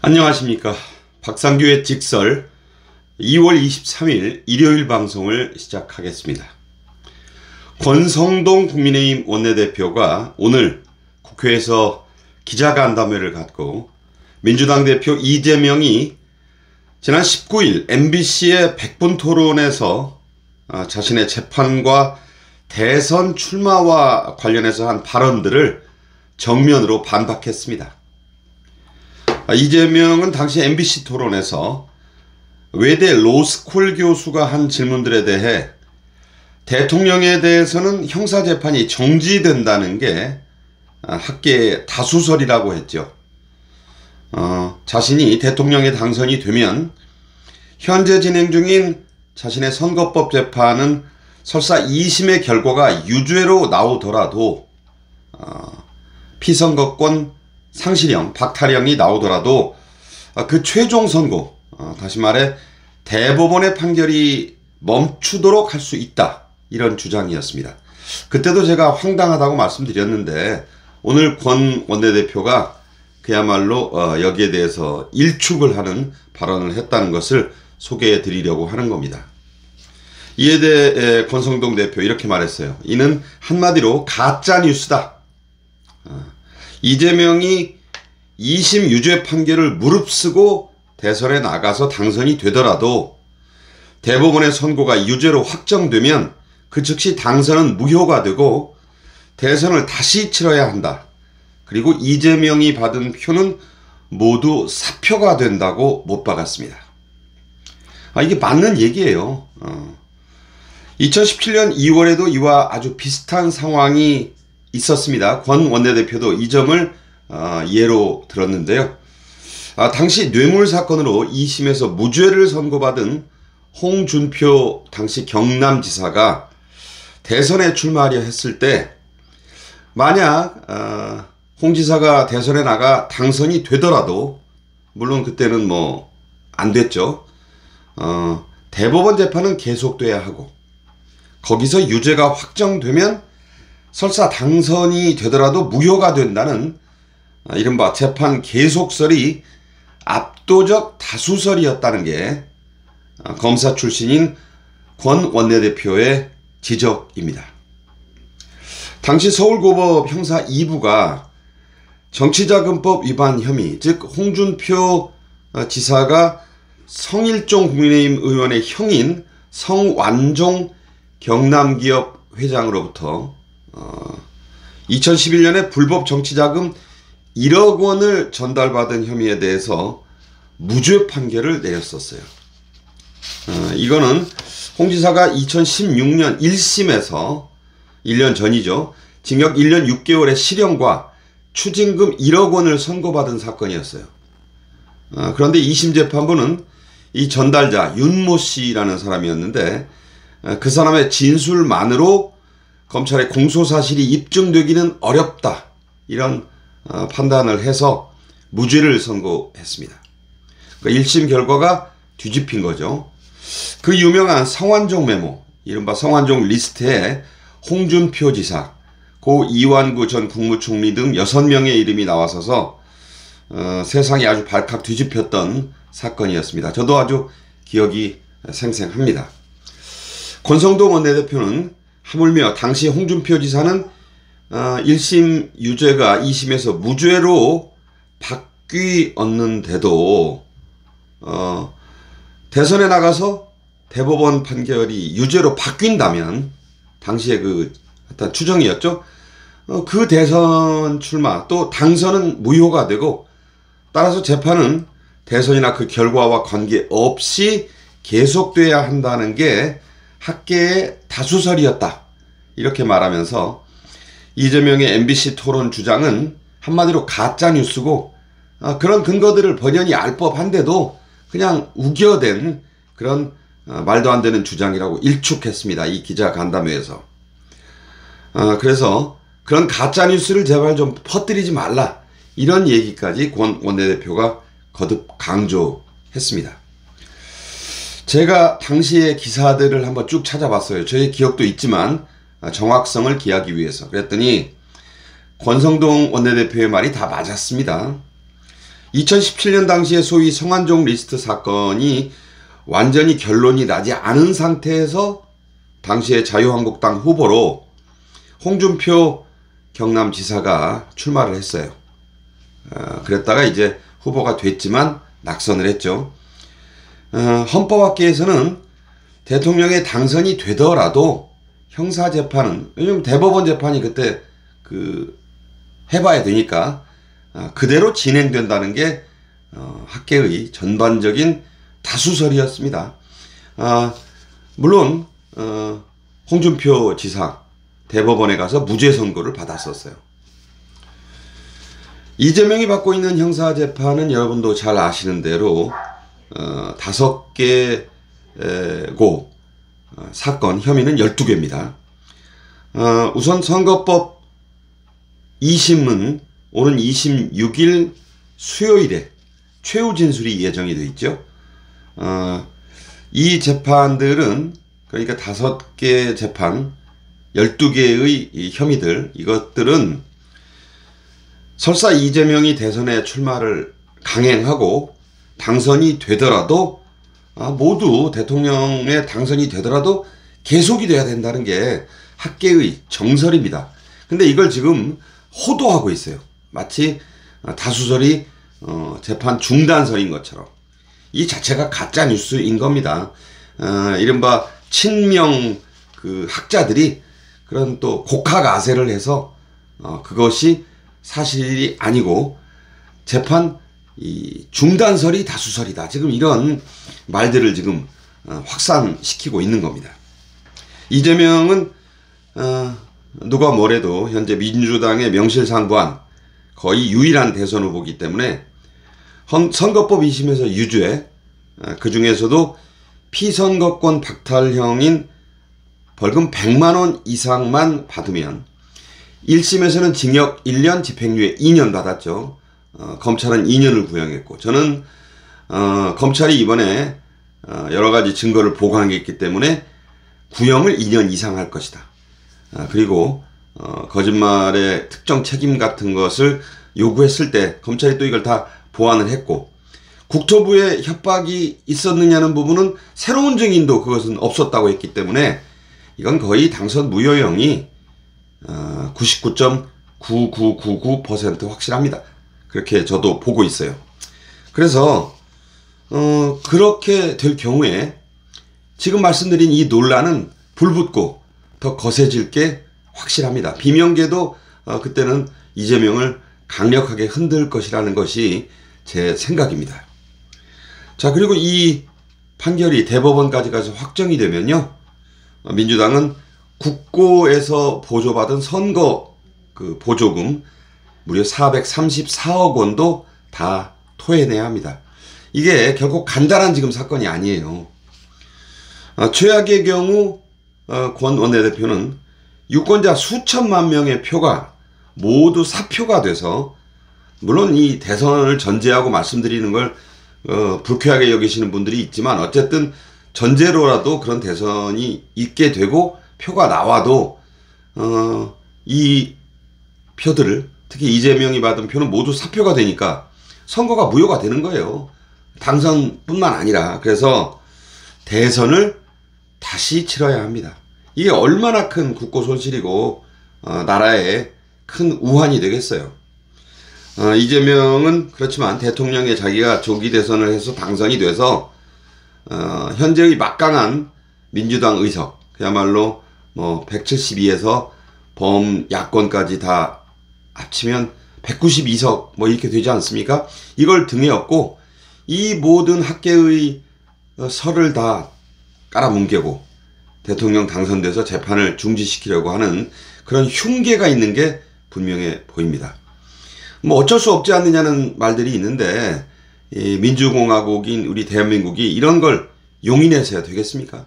안녕하십니까. 박상규의 직설 2월 23일 일요일 방송을 시작하겠습니다. 권성동 국민의힘 원내대표가 오늘 국회에서 기자간담회를 갖고 민주당 대표 이재명이 지난 19일 MBC의 백분 토론에서 자신의 재판과 대선 출마와 관련해서 한 발언들을 정면으로 반박했습니다. 이재명은 당시 MBC 토론에서 외대 로스쿨 교수가 한 질문들에 대해 대통령에 대해서는 형사재판이 정지된다는 게 학계의 다수설이라고 했죠. 자신이 대통령에 당선이 되면 현재 진행 중인 자신의 선거법 재판은 설사 2심의 결과가 유죄로 나오더라도 피선거권 상실형, 박탈형이 나오더라도 그 최종 선고, 다시 말해 대법원의 판결이 멈추도록 할 수 있다, 이런 주장이었습니다. 그때도 제가 황당하다고 말씀드렸는데 오늘 권 원내대표가 그야말로 여기에 대해서 일축을 하는 발언을 했다는 것을 소개해 드리려고 하는 겁니다. 이에 대해 권성동 대표 이렇게 말했어요. 이는 한마디로 가짜 뉴스다. 이재명이 2심 유죄 판결을 무릅쓰고 대선에 나가서 당선이 되더라도 대법원의 선고가 유죄로 확정되면 그 즉시 당선은 무효가 되고 대선을 다시 치러야 한다. 그리고 이재명이 받은 표는 모두 사표가 된다고 못 박았습니다. 이게 맞는 얘기예요. 2017년 2월에도 이와 아주 비슷한 상황이 있었습니다. 권 원내대표도 이 점을 예로 들었는데요. 당시 뇌물 사건으로 2심에서 무죄를 선고받은 홍준표 당시 경남지사가 대선에 출마하려 했을 때 만약 홍 지사가 대선에 나가 당선이 되더라도, 물론 그때는 뭐 안 됐죠. 대법원 재판은 계속돼야 하고 거기서 유죄가 확정되면 설사 당선이 되더라도 무효가 된다는 이른바 재판 계속설이 압도적 다수설이었다는 게 검사 출신인 권 원내대표의 지적입니다. 당시 서울고법 형사 2부가 정치자금법 위반 혐의, 즉 홍준표 지사가 성일종 국민의힘 의원의 형인 성완종 경남기업 회장으로부터 2011년에 불법 정치자금 1억 원을 전달받은 혐의에 대해서 무죄 판결을 내렸었어요. 이거는 홍 지사가 2016년 1심에서 1년 전이죠. 징역 1년 6개월의 실형과 추징금 1억 원을 선고받은 사건이었어요. 그런데 2심 재판부는 이 전달자 윤모 씨라는 사람이었는데 그 사람의 진술만으로 검찰의 공소사실이 입증되기는 어렵다, 이런 판단을 해서 무죄를 선고했습니다. 그러니까 1심 결과가 뒤집힌 거죠. 그 유명한 성완종 메모, 이른바 성완종 리스트에 홍준표 지사, 고 이완구 전 국무총리 등 6명의 이름이 나와서서 세상이 아주 발칵 뒤집혔던 사건이었습니다. 저도 아주 기억이 생생합니다. 권성동 원내대표는 하물며 당시 홍준표 지사는 1심 유죄가 2심에서 무죄로 바뀌었는데도 대선에 나가서 대법원 판결이 유죄로 바뀐다면, 당시에 그 어떤 추정이었죠. 그 대선 출마 또 당선은 무효가 되고 따라서 재판은 대선이나 그 결과와 관계없이 계속돼야 한다는 게 학계의 다수설이었다, 이렇게 말하면서 이재명의 MBC 토론 주장은 한마디로 가짜뉴스고 그런 근거들을 번연히 알 법한데도 그냥 우겨댄 그런 말도 안 되는 주장이라고 일축했습니다. 이 기자간담회에서. 그래서 그런 가짜뉴스를 제발 좀 퍼뜨리지 말라, 이런 얘기까지 권 원내대표가 거듭 강조했습니다. 제가 당시의 기사들을 한번 쭉 찾아봤어요. 저의 기억도 있지만 정확성을 기하기 위해서. 그랬더니 권성동 원내대표의 말이 다 맞았습니다. 2017년 당시에 소위 성완종 리스트 사건이 완전히 결론이 나지 않은 상태에서 당시에 자유한국당 후보로 홍준표 경남지사가 출마를 했어요. 그랬다가 이제 후보가 됐지만 낙선을 했죠. 헌법학계에서는 대통령의 당선이 되더라도 형사재판은, 왜냐면 대법원 재판이 그때 해봐야 되니까 그대로 진행된다는 게 학계의 전반적인 다수설이었습니다. 물론 홍준표 지사 대법원에 가서 무죄 선고를 받았었어요. 이재명이 받고 있는 형사재판은 여러분도 잘 아시는 대로 5개고 사건 혐의는 12개입니다. 우선 선거법 2심은 오는 26일 수요일에 최후 진술이 예정이 되어 있죠. 이 재판들은 그러니까 5개 재판 12개의 이 혐의들, 이것들은 설사 이재명이 대선에 출마를 강행하고 당선이 되더라도 모두 대통령의 당선이 되더라도 계속이 돼야 된다는 게 학계의 정설입니다. 근데 이걸 지금 호도하고 있어요. 마치 다수설이 재판 중단설인 것처럼. 이 자체가 가짜 뉴스인 겁니다. 이른바 친명 학자들이 그런 또 곡학 아세를 해서 그것이 사실이 아니고 재판 중단설이 다수설이다. 지금 이런 말들을 지금 확산시키고 있는 겁니다. 이재명은 누가 뭐래도 현재 민주당의 명실상부한 거의 유일한 대선 후보이기 때문에 선거법 2심에서 유죄, 그 중에서도 피선거권 박탈형인 벌금 100만 원 이상만 받으면 1심에서는 징역 1년, 집행유예 2년 받았죠. 검찰은 2년을 구형했고, 저는 검찰이 이번에 여러 가지 증거를 보강했기 때문에 구형을 2년 이상 할 것이다. 그리고 거짓말의 특정 책임 같은 것을 요구했을 때 검찰이 또 이걸 다 보완을 했고, 국토부에 협박이 있었느냐는 부분은 새로운 증인도 그것은 없었다고 했기 때문에 이건 거의 당선 무효형이 99.9999% 확실합니다. 그렇게 저도 보고 있어요. 그래서 그렇게 될 경우에 지금 말씀드린 이 논란은 불붙고 더 거세질 게 확실합니다. 비명계도 그때는 이재명을 강력하게 흔들 것이라는 것이 제 생각입니다. 자, 그리고 이 판결이 대법원까지 가서 확정이 되면요, 민주당은 국고에서 보조받은 선거 보조금 무려 434억 원도 다 토해내야 합니다. 이게 결코 간단한 지금 사건이 아니에요. 최악의 경우 권 원내대표는 유권자 수천만 명의 표가 모두 사표가 돼서, 물론 이 대선을 전제하고 말씀드리는 걸 불쾌하게 여기시는 분들이 있지만 어쨌든 전제로라도 그런 대선이 있게 되고 표가 나와도 이 표들을, 특히 이재명이 받은 표는 모두 사표가 되니까 선거가 무효가 되는 거예요. 당선뿐만 아니라. 그래서 대선을 다시 치러야 합니다. 이게 얼마나 큰 국고 손실이고 나라에 큰 우환이 되겠어요. 이재명은 그렇지만 대통령에 자기가 조기 대선을 해서 당선이 돼서 현재의 막강한 민주당 의석, 그야말로 뭐 172에서 범야권까지 다 합치면 192석 뭐 이렇게 되지 않습니까? 이걸 등에 업고 이 모든 학계의 설을 다 깔아뭉개고 대통령 당선돼서 재판을 중지시키려고 하는 그런 흉계가 있는 게 분명해 보입니다. 뭐 어쩔 수 없지 않느냐는 말들이 있는데, 이 민주공화국인 우리 대한민국이 이런 걸 용인해서야 되겠습니까?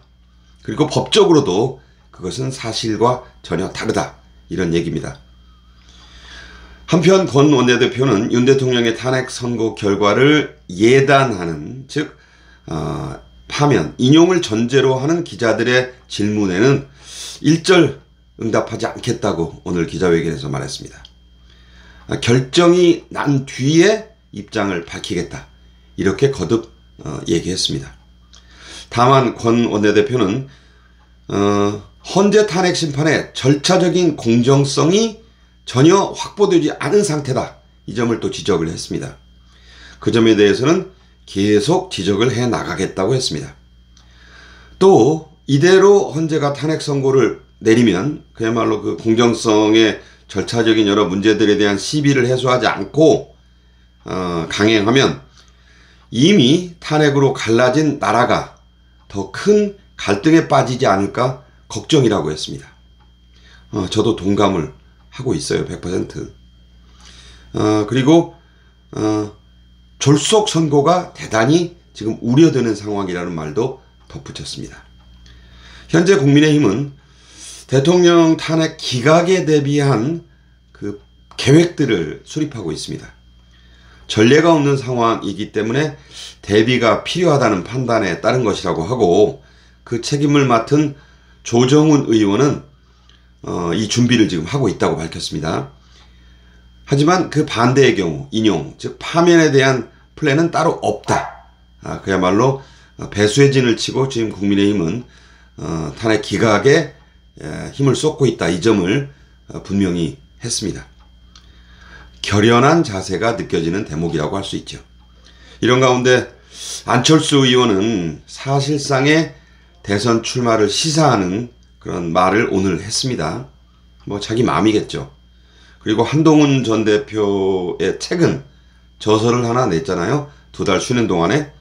그리고 법적으로도 그것은 사실과 전혀 다르다, 이런 얘기입니다. 한편 권 원내대표는 윤 대통령의 탄핵 선고 결과를 예단하는, 즉 파면, 인용을 전제로 하는 기자들의 질문에는 일절 응답하지 않겠다고 오늘 기자회견에서 말했습니다. 결정이 난 뒤에 입장을 밝히겠다. 이렇게 거듭 얘기했습니다. 다만 권 원내대표는 헌재 탄핵 심판의 절차적인 공정성이 전혀 확보되지 않은 상태다. 이 점을 또 지적을 했습니다. 그 점에 대해서는 계속 지적을 해 나가겠다고 했습니다. 또 이대로 헌재가 탄핵 선고를 내리면 그야말로 그 공정성의 절차적인 여러 문제들에 대한 시비를 해소하지 않고 강행하면 이미 탄핵으로 갈라진 나라가 더 큰 갈등에 빠지지 않을까 걱정이라고 했습니다. 저도 동감을 하고 있어요. 100%. 그리고 졸속 선고가 대단히 지금 우려되는 상황이라는 말도 덧붙였습니다. 현재 국민의힘은 대통령 탄핵 기각에 대비한 그 계획들을 수립하고 있습니다. 전례가 없는 상황이기 때문에 대비가 필요하다는 판단에 따른 것이라고 하고 그 책임을 맡은 조정훈 의원은 이 준비를 지금 하고 있다고 밝혔습니다. 하지만 그 반대의 경우 인용, 즉 파면에 대한 플랜은 따로 없다. 그야말로 배수의 진을 치고 지금 국민의힘은 탄핵 기각에 힘을 쏟고 있다. 이 점을 분명히 했습니다. 결연한 자세가 느껴지는 대목이라고 할 수 있죠. 이런 가운데 안철수 의원은 사실상의 대선 출마를 시사하는 그런 말을 오늘 했습니다. 뭐 자기 마음이겠죠. 그리고 한동훈 전 대표의 책은 저서를 하나 냈잖아요. 2달 쉬는 동안에.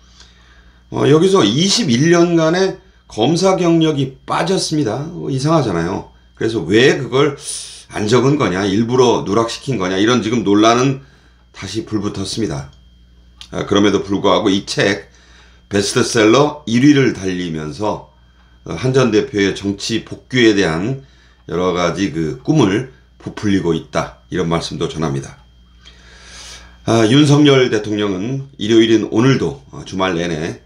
여기서 21년간의 검사 경력이 빠졌습니다. 이상하잖아요. 그래서 왜 그걸 안 적은 거냐, 일부러 누락시킨 거냐, 이런 지금 논란은 다시 불붙었습니다. 그럼에도 불구하고 이 책 베스트셀러 1위를 달리면서 한 전 대표의 정치 복귀에 대한 여러 가지 그 꿈을 부풀리고 있다. 이런 말씀도 전합니다. 윤석열 대통령은 일요일인 오늘도 주말 내내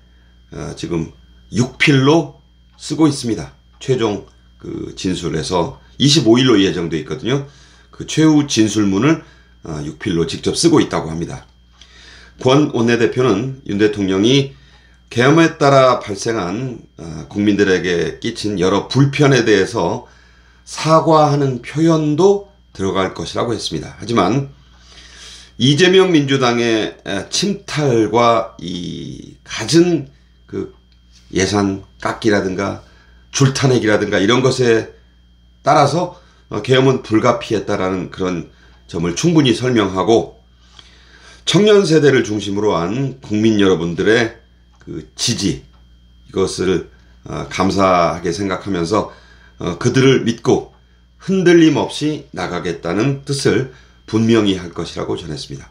지금 6필로 쓰고 있습니다. 최종 그 진술에서 25일로 예정되어 있거든요. 그 최후 진술문을 6필로 직접 쓰고 있다고 합니다. 권 원내대표는 윤 대통령이 계엄에 따라 발생한 국민들에게 끼친 여러 불편에 대해서 사과하는 표현도 들어갈 것이라고 했습니다. 하지만 이재명 민주당의 침탈과 이 갖은 그 예산 깎기라든가 줄탄핵이라든가 이런 것에 따라서 계엄은 불가피했다라는 그런 점을 충분히 설명하고 청년 세대를 중심으로 한 국민 여러분들의 그 지지, 이것을 감사하게 생각하면서 그들을 믿고 흔들림 없이 나가겠다는 뜻을 분명히 할 것이라고 전했습니다.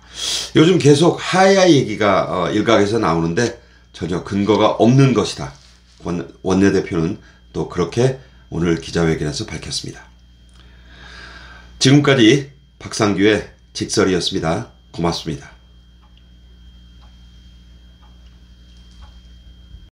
요즘 계속 하야 얘기가 일각에서 나오는데 전혀 근거가 없는 것이다. 원내대표는 또 그렇게 오늘 기자회견에서 밝혔습니다. 지금까지 박상규의 직설이었습니다. 고맙습니다.